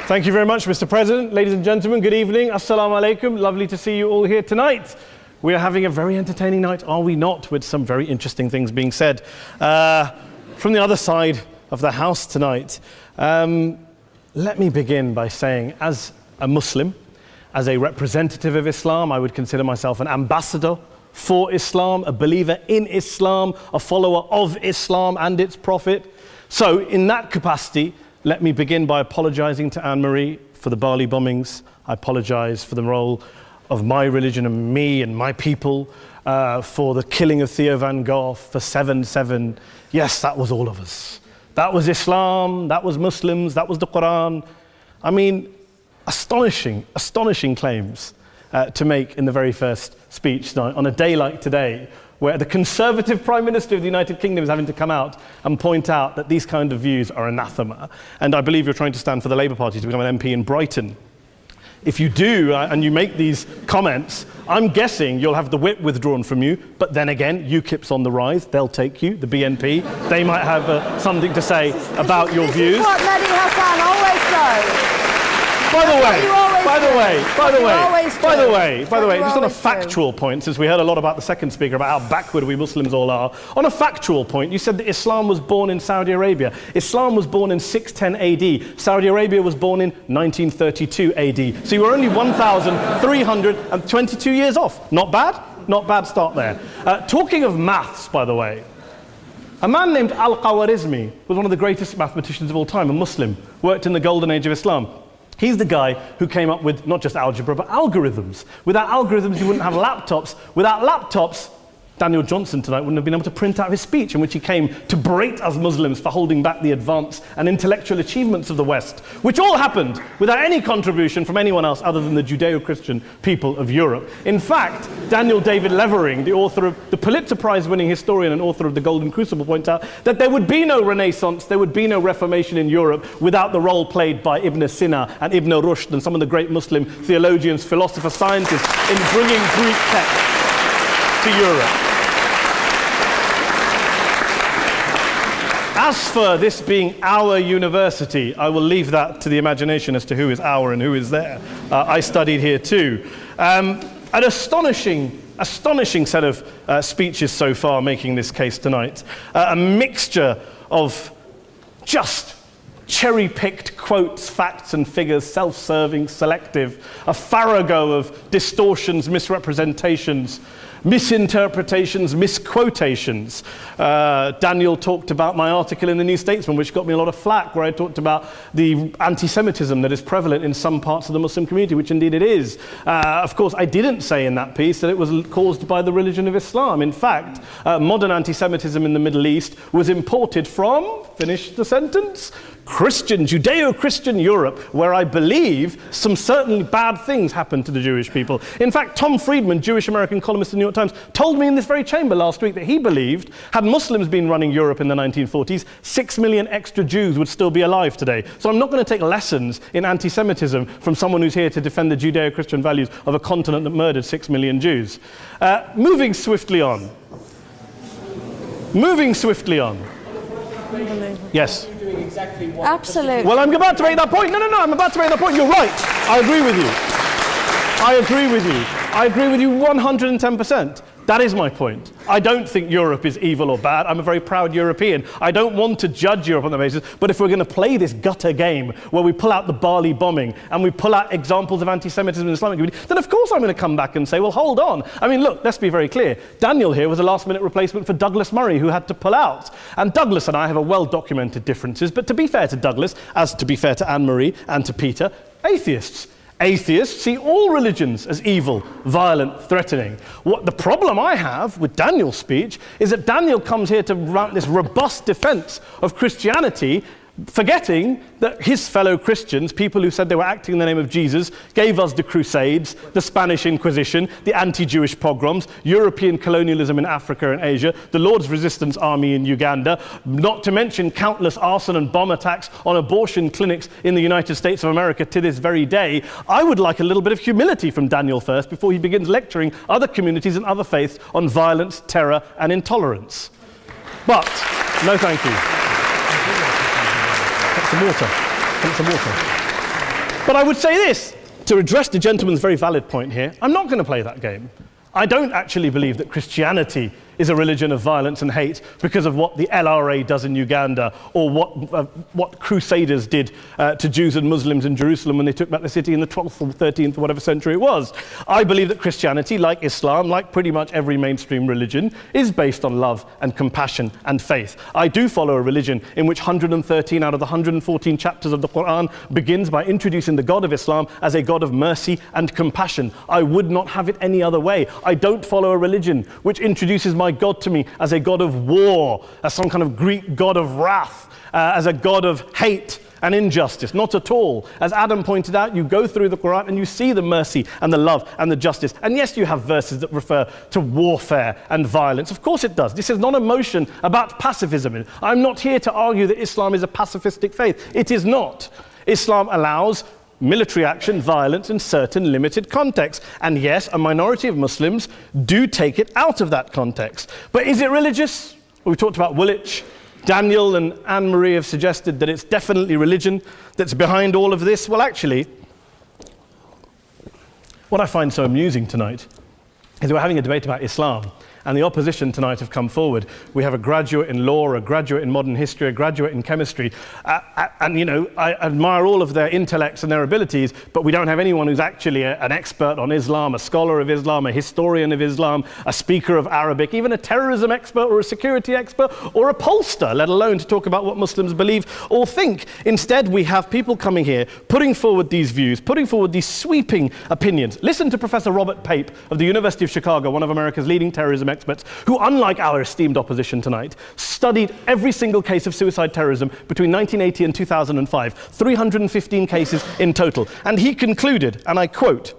Thank you very much, Mr. President. Ladies and gentlemen, good evening. Assalamu alaikum. Lovely to see you all here tonight. We are having a very entertaining night, are we not, with some very interesting things being said from the other side of the house tonight. Let me begin by saying, as a Muslim, as a representative of Islam, I would consider myself an ambassador for Islam, a believer in Islam, a follower of Islam and its prophet. So in that capacity, let me begin by apologizing to Anne-Marie for the Bali bombings. I apologize for the role of my religion and me and my people, for the killing of Theo van Gogh, for 7/7. Yes, that was all of us. That was Islam, that was Muslims, that was the Quran. I mean, astonishing claims to make in the very first speech tonight, on a day like today, where the Conservative Prime Minister of the United Kingdom is having to come out and point out that these kind of views are anathema. And I believe you're trying to stand for the Labour Party to become an MP in Brighton. If you do, and you make these comments, I'm guessing you'll have the whip withdrawn from you, but then again, UKIP's on the rise, they'll take you, the BNP, they might have something to say about your views. This is what Mendi Hassan always does. By the way, just on a factual point, since we heard a lot about the second speaker, about how backward we Muslims all are, on a factual point, you said that Islam was born in Saudi Arabia. Islam was born in 610 AD. Saudi Arabia was born in 1932 AD. So you were only 1,322 years off. Not bad? Not bad start there. Talking of maths, by the way, a man named Al-Khwarizmi was one of the greatest mathematicians of all time, a Muslim, worked in the golden age of Islam. He's the guy who came up with not just algebra, but algorithms. Without algorithms, you wouldn't have laptops. Without laptops, Daniel Johnson tonight wouldn't have been able to print out his speech in which he came to berate us Muslims for holding back the advance and intellectual achievements of the West, which all happened without any contribution from anyone else other than the Judeo-Christian people of Europe. In fact, Daniel David Levering, the author of the Pulitzer Prize-winning historian and author of The Golden Crucible, points out that there would be no Renaissance, there would be no Reformation in Europe without the role played by Ibn Sina and Ibn Rushd and some of the great Muslim theologians, philosophers, scientists in bringing Greek texts to Europe. As for this being our university, I will leave that to the imagination as to who is our and who is there. I studied here too. An astonishing set of speeches so far making this case tonight. A mixture of just cherry-picked quotes, facts and figures, self-serving, selective, a farrago of distortions, misrepresentations, misinterpretations, misquotations. Daniel talked about my article in the New Statesman, which got me a lot of flack, where I talked about the anti-Semitism that is prevalent in some parts of the Muslim community, which indeed it is. Of course, I didn't say in that piece that it was caused by the religion of Islam. In fact, modern anti-Semitism in the Middle East was imported from, finish the sentence, Judeo-Christian Europe, where I believe some certainly bad things happened to the Jewish people. In fact, Tom Friedman, Jewish-American columnist in the New York Times, told me in this very chamber last week that he believed, had Muslims been running Europe in the 1940s, 6 million extra Jews would still be alive today. So I'm not going to take lessons in anti-Semitism from someone who's here to defend the Judeo-Christian values of a continent that murdered 6 million Jews. Moving swiftly on. Yes. Absolutely. Well, I'm about to make that point. No, I'm about to make that point. You're right. I agree with you. I agree with you 110%. That is my point. I don't think Europe is evil or bad. I'm a very proud European. I don't want to judge Europe on that basis, but if we're going to play this gutter game where we pull out the Bali bombing and we pull out examples of anti-Semitism in the Islamic community, then of course I'm going to come back and say, well, hold on. I mean, look, let's be very clear. Daniel here was a last-minute replacement for Douglas Murray, who had to pull out. And Douglas and I have a well-documented differences, but to be fair to Douglas, as to be fair to Anne-Marie and to Peter, atheists. Atheists see all religions as evil, violent, threatening. What the problem I have with Daniel's speech is that Daniel comes here to write this robust defense of Christianity, forgetting that his fellow Christians, people who said they were acting in the name of Jesus, gave us the Crusades, the Spanish Inquisition, the anti-Jewish pogroms, European colonialism in Africa and Asia, the Lord's Resistance Army in Uganda, not to mention countless arson and bomb attacks on abortion clinics in the United States of America to this very day. I would like a little bit of humility from Daniel first before he begins lecturing other communities and other faiths on violence, terror and intolerance. But, no thank you. Some water. But I would say this, to address the gentleman's very valid point here, I'm not going to play that game. I don't actually believe that Christianity is a religion of violence and hate because of what the LRA does in Uganda or what Crusaders did to Jews and Muslims in Jerusalem when they took back the city in the 12th or 13th or whatever century it was. I believe that Christianity, like Islam, like pretty much every mainstream religion, is based on love and compassion and faith. I do follow a religion in which 113 out of the 114 chapters of the Quran begins by introducing the God of Islam as a God of mercy and compassion. I would not have it any other way. I don't follow a religion which introduces my God to me as a God of war, as some kind of Greek God of wrath, as a God of hate and injustice. Not at all. As Adam pointed out, you go through the Quran and you see the mercy and the love and the justice. And yes, you have verses that refer to warfare and violence. Of course it does. This is not a motion about pacifism. I'm not here to argue that Islam is a pacifistic faith. It is not. Islam allows military action, violence in certain limited contexts. And yes, a minority of Muslims do take it out of that context. But is it religious? Well, we talked about Woolwich. Daniel and Anne-Marie have suggested that it's definitely religion that's behind all of this. Well, actually, what I find so amusing tonight is we're having a debate about Islam. And the opposition tonight have come forward. We have a graduate in law, a graduate in modern history, a graduate in chemistry. And, you know, I admire all of their intellects and their abilities, but we don't have anyone who's actually an expert on Islam, a scholar of Islam, a historian of Islam, a speaker of Arabic, even a terrorism expert or a security expert or a pollster, let alone to talk about what Muslims believe or think. Instead, we have people coming here, putting forward these views, putting forward these sweeping opinions. Listen to Professor Robert Pape of the University of Chicago, one of America's leading terrorism experts, who, unlike our esteemed opposition tonight, studied every single case of suicide terrorism between 1980 and 2005, 315 cases in total. And he concluded, and I quote,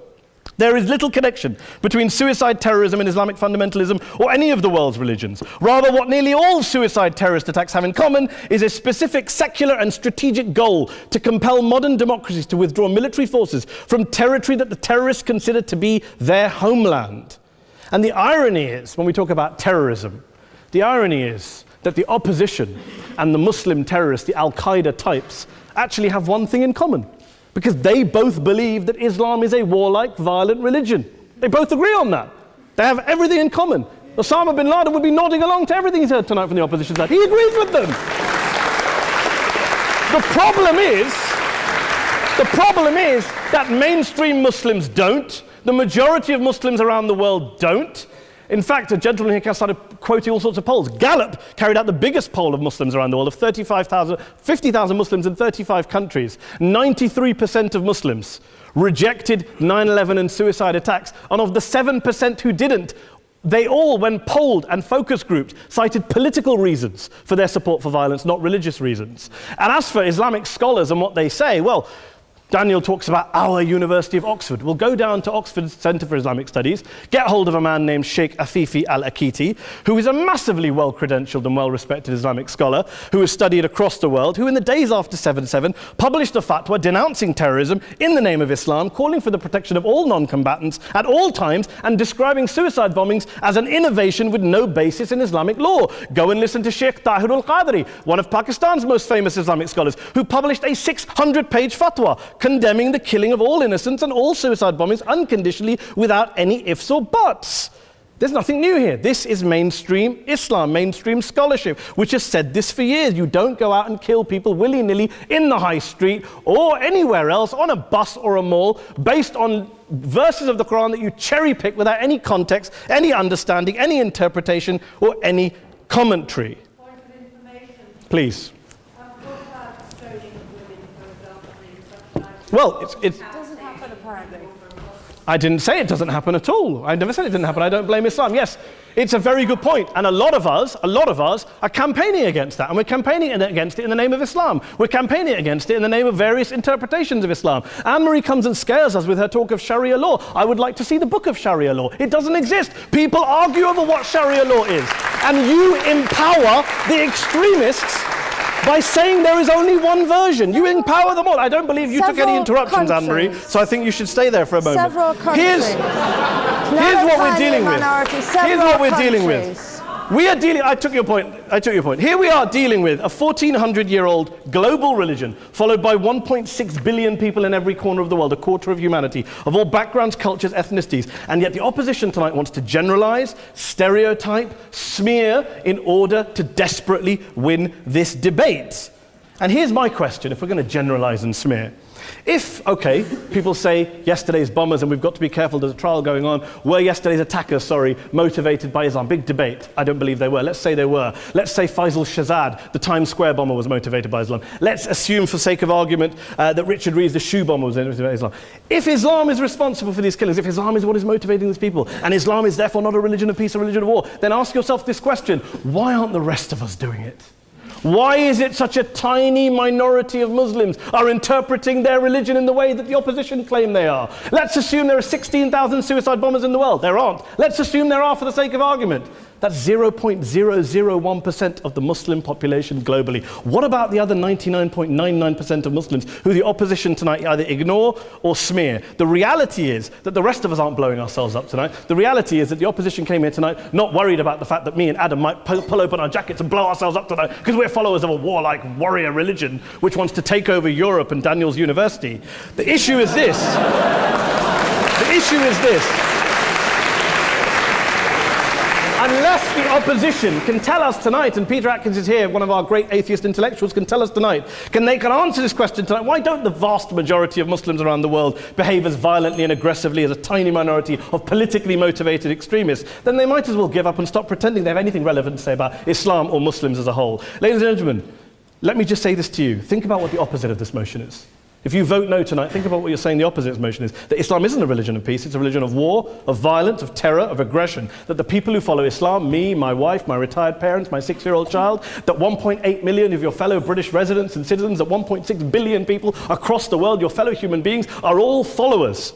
"There is little connection between suicide terrorism and Islamic fundamentalism or any of the world's religions. Rather, what nearly all suicide terrorist attacks have in common is a specific secular and strategic goal to compel modern democracies to withdraw military forces from territory that the terrorists consider to be their homeland." And the irony is, when we talk about terrorism, the irony is that the opposition and the Muslim terrorists, the Al-Qaeda types, actually have one thing in common, because they both believe that Islam is a warlike, violent religion. They both agree on that. They have everything in common. Osama bin Laden would be nodding along to everything he's heard tonight from the opposition side. He agrees with them. The problem is that mainstream Muslims don't. The majority of Muslims around the world don't. In fact, a gentleman here started quoting all sorts of polls. Gallup carried out the biggest poll of Muslims around the world, of 50,000 Muslims in 35 countries. 93% of Muslims rejected 9/11 and suicide attacks. And of the 7% who didn't, they all, when polled and focus grouped, cited political reasons for their support for violence, not religious reasons. And as for Islamic scholars and what they say, well, Daniel talks about our University of Oxford. We'll go down to Oxford Centre for Islamic Studies, get hold of a man named Sheikh Afifi al-Akiti, who is a massively well-credentialed and well-respected Islamic scholar, who has studied across the world, who in the days after 7/7 published a fatwa denouncing terrorism in the name of Islam, calling for the protection of all non-combatants at all times, and describing suicide bombings as an innovation with no basis in Islamic law. Go and listen to Sheikh Tahir al-Qadri, one of Pakistan's most famous Islamic scholars, who published a 600-page fatwa condemning the killing of all innocents and all suicide bombings unconditionally without any ifs or buts. There's nothing new here. This is mainstream Islam, mainstream scholarship, which has said this for years. You don't go out and kill people willy-nilly in the high street or anywhere else, on a bus or a mall, based on verses of the Quran that you cherry-pick without any context, any understanding, any interpretation, or any commentary. Point of information. Please. Well, it doesn't happen apparently. I didn't say it doesn't happen at all. I never said it didn't happen. I don't blame Islam. Yes, it's a very good point. And a lot of us are campaigning against that. And we're campaigning against it in the name of Islam. We're campaigning against it in the name of various interpretations of Islam. Anne-Marie comes and scares us with her talk of Sharia law. I would like to see the book of Sharia law. It doesn't exist. People argue over what Sharia law is. And you empower the extremists by saying there is only one version. You empower them all. I don't believe you took any interruptions, Anne-Marie, so I think you should stay there for a moment. Several countries. Here's what we're dealing with. Here's what we're dealing with. I took your point. Here we are dealing with a 1400-year-old global religion followed by 1.6 billion people in every corner of the world, a quarter of humanity, of all backgrounds, cultures, ethnicities. And yet the opposition tonight wants to generalize, stereotype, smear in order to desperately win this debate. And here's my question, if we're going to generalize and smear. If, okay, people say yesterday's bombers, and we've got to be careful, there's a trial going on, were yesterday's attackers, motivated by Islam? Big debate. I don't believe they were. Let's say they were. Let's say Faisal Shahzad, the Times Square bomber, was motivated by Islam. Let's assume, for sake of argument, that Richard Reeves, the shoe bomber, was motivated by Islam. If Islam is responsible for these killings, if Islam is what is motivating these people, and Islam is therefore not a religion of peace, a religion of war, then ask yourself this question: why aren't the rest of us doing it? Why is it such a tiny minority of Muslims are interpreting their religion in the way that the opposition claim they are? Let's assume there are 16,000 suicide bombers in the world. There aren't. Let's assume there are for the sake of argument. That's 0.001% of the Muslim population globally. What about the other 99.99% of Muslims who the opposition tonight either ignore or smear? The reality is that the rest of us aren't blowing ourselves up tonight. The reality is that the opposition came here tonight not worried about the fact that me and Adam might pull open our jackets and blow ourselves up tonight because we're followers of a warlike warrior religion which wants to take over Europe and Daniel's university. The issue is this. The issue is this. Unless the opposition can tell us tonight, and Peter Atkins is here, one of our great atheist intellectuals, can tell us tonight, can answer this question tonight: why don't the vast majority of Muslims around the world behave as violently and aggressively as a tiny minority of politically motivated extremists? Then they might as well give up and stop pretending they have anything relevant to say about Islam or Muslims as a whole. Ladies and gentlemen, let me just say this to you. Think about what the opposite of this motion is. If you vote no tonight, think about what you're saying the opposite of this motion is. That Islam isn't a religion of peace, it's a religion of war, of violence, of terror, of aggression. That the people who follow Islam, me, my wife, my retired parents, my 6-year-old child, that 1.8 million of your fellow British residents and citizens, that 1.6 billion people across the world, your fellow human beings, are all followers,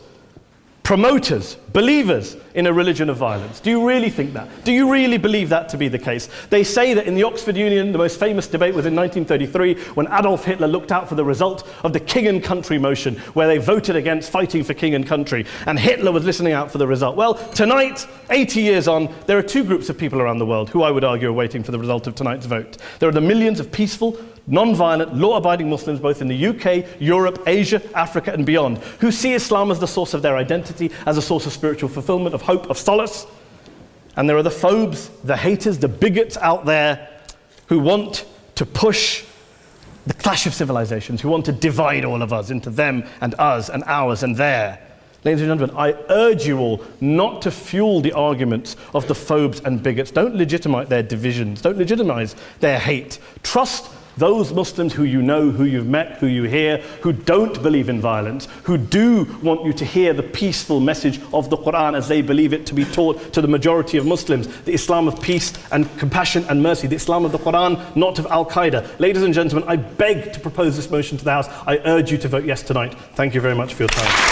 promoters, believers in a religion of violence. Do you really think that? Do you really believe that to be the case? They say that in the Oxford Union, the most famous debate was in 1933 when Adolf Hitler looked out for the result of the King and Country motion, where they voted against fighting for King and Country, and Hitler was listening out for the result. Well, tonight, 80 years on, there are two groups of people around the world who I would argue are waiting for the result of tonight's vote. There are the millions of peaceful, non-violent, law-abiding Muslims both in the UK, Europe, Asia, Africa and beyond, who see Islam as the source of their identity, as a source of spiritual fulfillment, of hope, of solace. And there are the phobes, the haters, the bigots out there who want to push the clash of civilizations, who want to divide all of us into them and us and ours and their. Ladies and gentlemen, I urge you all not to fuel the arguments of the phobes and bigots. Don't legitimize their divisions. Don't legitimize their hate. Trust those Muslims who you know, who you've met, who you hear, who don't believe in violence, who do want you to hear the peaceful message of the Quran as they believe it to be taught to the majority of Muslims, the Islam of peace and compassion and mercy, the Islam of the Quran, not of Al-Qaeda. Ladies and gentlemen, I beg to propose this motion to the House. I urge you to vote yes tonight. Thank you very much for your time.